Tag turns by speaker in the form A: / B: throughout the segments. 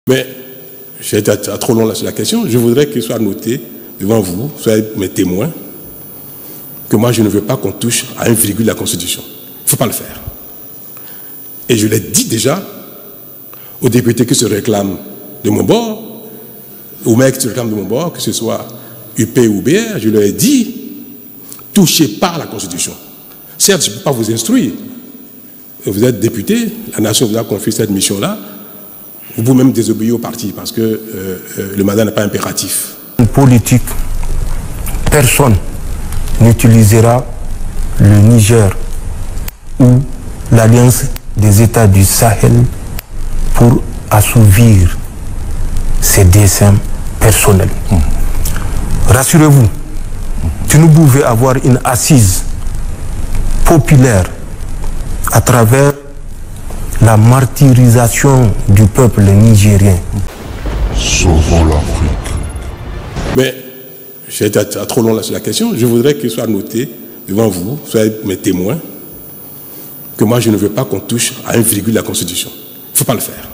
A: Mais j'ai été trop long là sur la question. Je voudrais qu'il soit noté devant vous, soyez mes témoins, que moi je ne veux pas qu'on touche à 1 virgule de la Constitution. Il ne faut pas le faire. Et je l'ai dit déjà aux députés qui se réclament de mon bord, aux mecs qui se réclament de mon bord, que ce soit UP ou BR, je leur ai dit, touchez pas à la Constitution. Certes, je ne peux pas vous instruire. Vous êtes député, la nation vous a confié cette mission-là. Vous pouvez même désobéir au parti parce que le mandat n'est pas impératif.
B: En politique, personne n'utilisera le Niger ou l'Alliance des États du Sahel pour assouvir ses desseins personnels. Rassurez-vous, si nous pouvons avoir une assise populaire à travers la martyrisation du peuple nigérien.
C: Sauvons l'Afrique.
A: Mais j'ai été trop long là sur la question. Je voudrais qu'il soit noté devant vous, soyez mes témoins, que moi je ne veux pas qu'on touche à 1 virgule de la Constitution. Il ne faut pas le faire.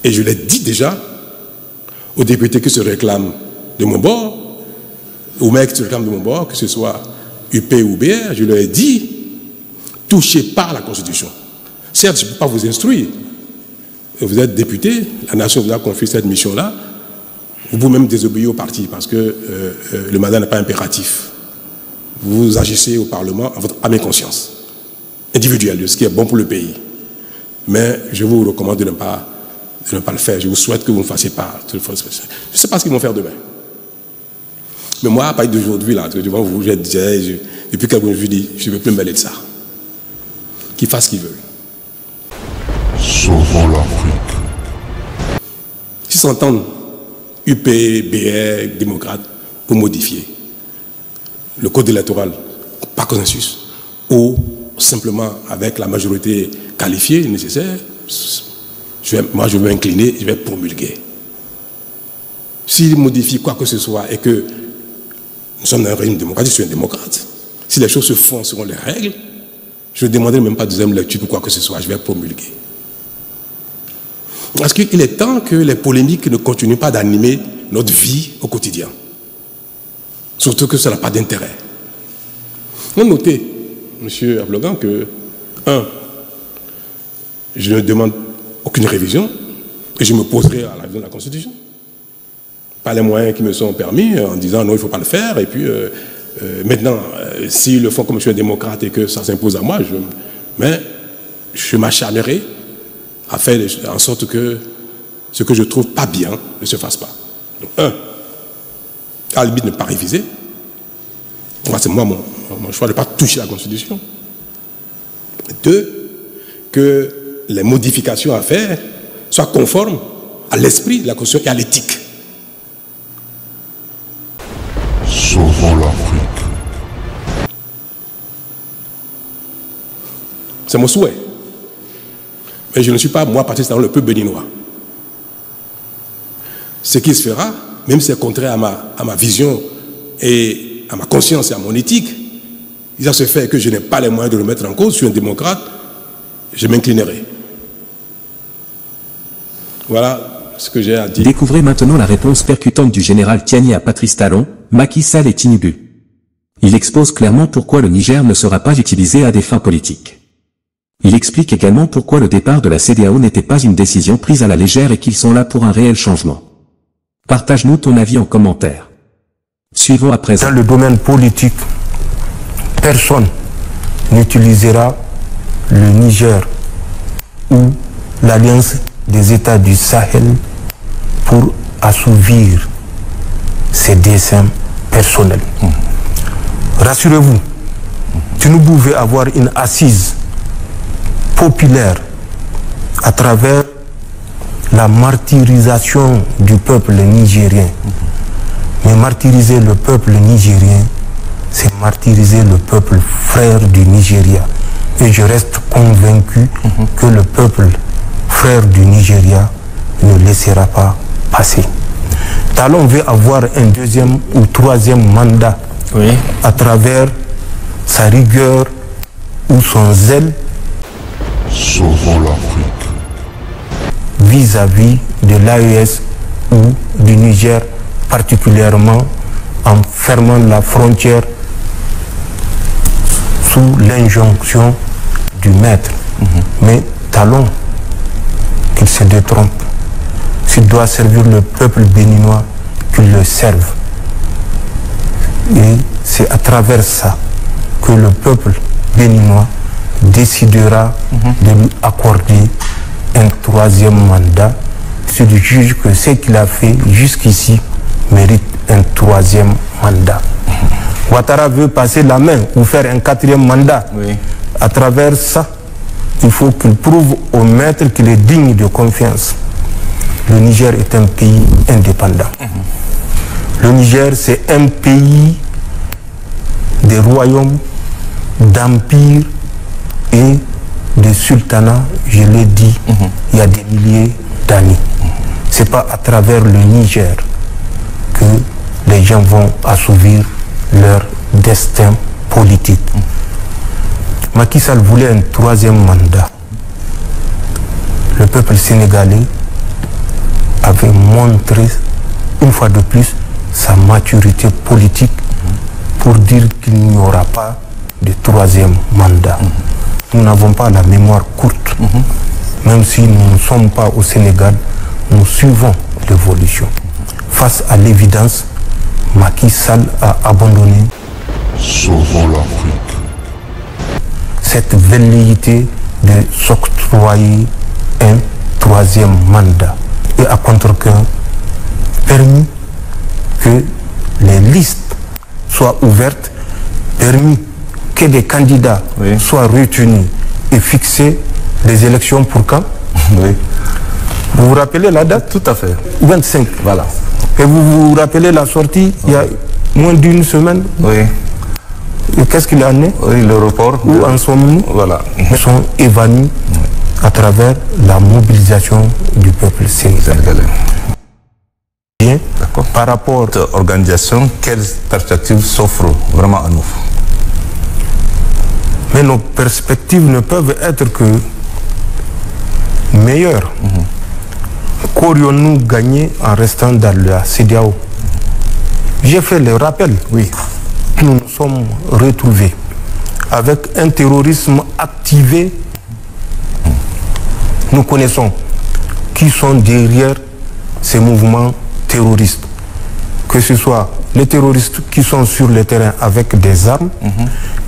A: Et je l'ai dit déjà aux députés qui se réclament de mon bord, aux mecs qui se réclament de mon bord, que ce soit UP ou BR, je leur ai dit, touchez pas à la Constitution. Certes, je ne peux pas vous instruire. Vous êtes député, la nation vous a confié cette mission-là. Vous pouvez même désobéir au parti parce que le mandat n'est pas impératif. Vous agissez au Parlement à votre âme et conscience individuelle, de ce qui est bon pour le pays. Mais je vous recommande de ne pas le faire. Je vous souhaite que vous ne fassiez pas. Je ne sais pas ce qu'ils vont faire demain. Mais moi, à partir d'aujourd'hui, là, devant vous, depuis quelques jours, je dis, je ne veux plus me mêler de ça. Qu'ils fassent ce qu'ils veulent.
C: Sauvons l'Afrique.
A: S'ils s'entendent, UP, BR, démocrates, pour modifier le code électoral par consensus, ou simplement avec la majorité qualifiée nécessaire, moi je vais m'incliner, je vais promulguer. S'ils modifient quoi que ce soit et que nous sommes dans un régime démocratique, je suis un démocrate, si les choses se font selon les règles, je ne demanderai même pas de deuxième lecture pour quoi que ce soit, je vais promulguer. Parce qu'il est temps que les polémiques ne continuent pas d'animer notre vie au quotidien. Surtout que ça n'a pas d'intérêt. On notait, M. Ablogan, que, je ne demande aucune révision et je me poserai à la révision de la Constitution. Pas les moyens qui me sont permis en disant non, il ne faut pas le faire. Et puis, maintenant, s'ils le font comme je suis un démocrate et que ça s'impose à moi, je m'acharnerai à faire en sorte que ce que je trouve pas bien ne se fasse pas. Donc, à la limite, ne pas réviser. C'est moi mon choix de ne pas toucher la Constitution. 2, que les modifications à faire soient conformes à l'esprit de la Constitution et à l'éthique.
C: Sauvons l'Afrique.
A: C'est mon souhait. Mais je ne suis pas, moi, parti dans le peuple béninois. Ce qui se fera, même si c'est contraire à ma vision et à ma conscience et à mon éthique, il va se faire que je n'ai pas les moyens de le mettre en cause. Je suis un démocrate, je m'inclinerai. Voilà ce que j'ai à dire.
D: Découvrez maintenant la réponse percutante du général Tiani à Patrice Talon, Macky Sall et Tinubu. Il expose clairement pourquoi le Niger ne sera pas utilisé à des fins politiques. Il explique également pourquoi le départ de la CEDEAO n'était pas une décision prise à la légère et qu'ils sont là pour un réel changement. Partage-nous ton avis en commentaire. Suivons à présent.
B: Dans le domaine politique, personne n'utilisera le Niger ou l'Alliance des États du Sahel pour assouvir ses desseins personnels. Rassurez-vous, si nous pouvons avoir une assise populaire à travers la martyrisation du peuple nigérien. Mais martyriser le peuple nigérien, c'est martyriser le peuple frère du Nigeria. Et je reste convaincu que le peuple frère du Nigeria ne laissera pas passer. Talon veut avoir un deuxième ou troisième mandat à travers sa rigueur ou son zèle.
C: Sauvons l'Afrique.
B: vis-à-vis de l'AES ou du Niger, particulièrement en fermant la frontière sous l'injonction du maître. Mais Talon, qu'il se détrompe. S'il doit servir le peuple béninois, qu'il le serve. Et c'est à travers ça que le peuple béninois décidera de lui accorder un troisième mandat. S'il juge que ce qu'il a fait jusqu'ici mérite un troisième mandat. Ouattara veut passer la main ou faire un quatrième mandat. Oui. À travers ça, il faut qu'il prouve au maître qu'il est digne de confiance. Le Niger est un pays indépendant. Le Niger, c'est un pays des royaumes, d'empires et de sultanats, je l'ai dit, il y a des milliers d'années. Ce n'est pas à travers le Niger que les gens vont assouvir leur destin politique. Macky Sall voulait un troisième mandat. Le peuple sénégalais avait montré une fois de plus sa maturité politique pour dire qu'il n'y aura pas de troisième mandat. Nous n'avons pas la mémoire courte. Même si nous ne sommes pas au Sénégal, nous suivons l'évolution. Face à l'évidence, Macky Sall a abandonné
C: Sauvons l'Afrique.
B: Cette velléité de s'octroyer un troisième mandat et à contre-cœur permis que les listes soient ouvertes, permis que des candidats soient retenus et fixer les élections pour quand? Vous vous rappelez la date?
E: Tout à fait.
B: 25.
E: Voilà.
B: Et vous vous rappelez la sortie il y a moins d'une semaine?
E: Oui.
B: Et qu'est-ce qu'il en est?
E: Oui, le report.
B: Où en sommes-nous?
E: Voilà.
B: Ils sont évanouis à travers la mobilisation du peuple sénégalais. Bien. Par rapport
E: à cette organisation, quelles perspectives s'offrent vraiment à nous?
B: Mais nos perspectives ne peuvent être que meilleures. Qu'aurions-nous gagné en restant dans la CEDEAO? J'ai fait le rappel. Oui. Nous nous sommes retrouvés avec un terrorisme activé. Nous connaissons qui sont derrière ces mouvements terroristes. Que ce soit les terroristes qui sont sur le terrain avec des armes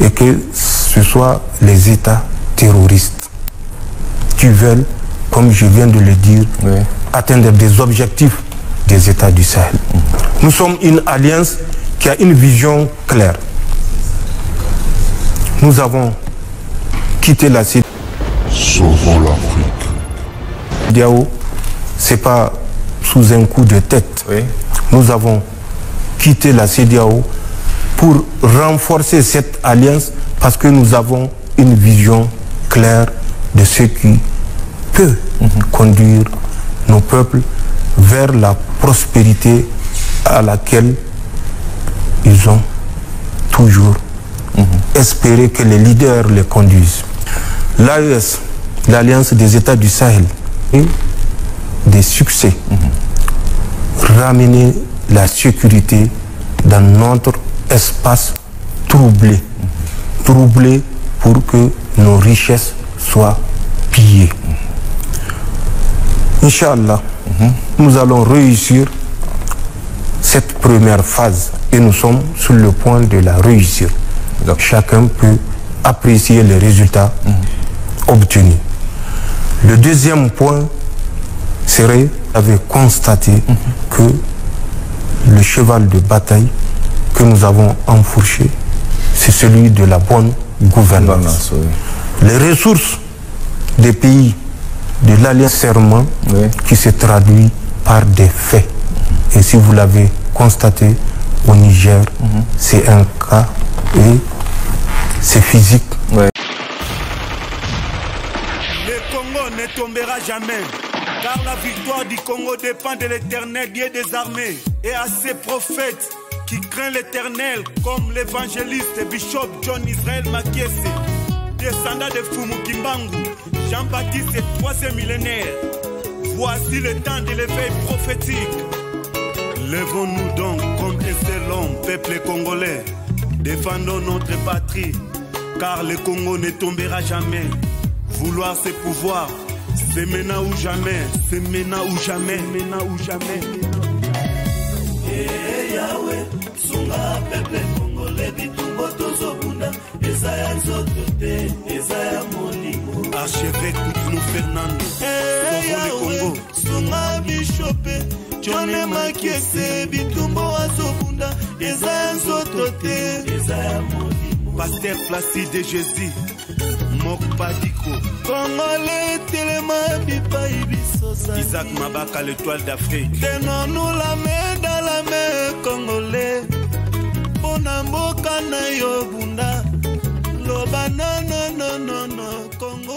B: et que ce soit les États terroristes qui veulent, comme je viens de le dire, atteindre des objectifs des États du Sahel. Nous sommes une alliance qui a une vision claire. Nous avons quitté la CEDEAO.
C: Sauvons l'Afrique.
B: CEDEAO, ce n'est pas sous un coup de tête. Nous avons quitté la CEDEAO pour renforcer cette alliance parce que nous avons une vision claire de ce qui peut conduire nos peuples vers la prospérité à laquelle ils ont toujours espéré que les leaders les conduisent. L'AES, l'Alliance des États du Sahel, et des succès. Ramener la sécurité dans notre espace troublé. Troublé pour que nos richesses soient pillées. Inch'Allah, nous allons réussir cette première phase et nous sommes sur le point de la réussir. Donc, chacun peut apprécier les résultats obtenus. Le deuxième point serait, vous avez constaté que le cheval de bataille que nous avons enfourché, c'est celui de la bonne gouvernance. Les ressources des pays de l'Alliance serment qui se traduit par des faits. Et si vous l'avez constaté au Niger, c'est un cas et c'est physique.
F: Le Congo ne tombera jamais, car la victoire du Congo dépend de l'Éternel, Dieu des armées, et à ses prophètes qui craignent l'Éternel, comme l'évangéliste et bishop John Israël Makiese, descendant de Fumu Kimbangu, Jean-Baptiste, 3e millénaire, Voici le temps de l'éveil prophétique. Lèvons-nous donc comme un seul homme, peuple congolais. Défendons notre patrie, car le Congo ne tombera jamais. Vouloir ses pouvoirs, c'est maintenant ou jamais. C'est maintenant ou jamais. Maintenant ou jamais.
G: Yahweh, sunga peuple congolais, bitumbo tozobunda, Ezaya nzotote, Ezaya molimo.
F: Archevêque Koutounou Fernando,
G: Yahweh, sunga bishope, Jone Makiese, bitumbo azobunda, Ezaya nzotote, Ezaya molimo.
F: Pasteur Placide Jésus, Mokpadiko,
G: Congolais telema bipai bisosa.
F: Isaac Mabaka, l'étoile d'Afrique.
G: Tenons-nous la main dans la main, Congolais. Bonamboka na yo bunda. Loba non, non, non, non, non, Congo.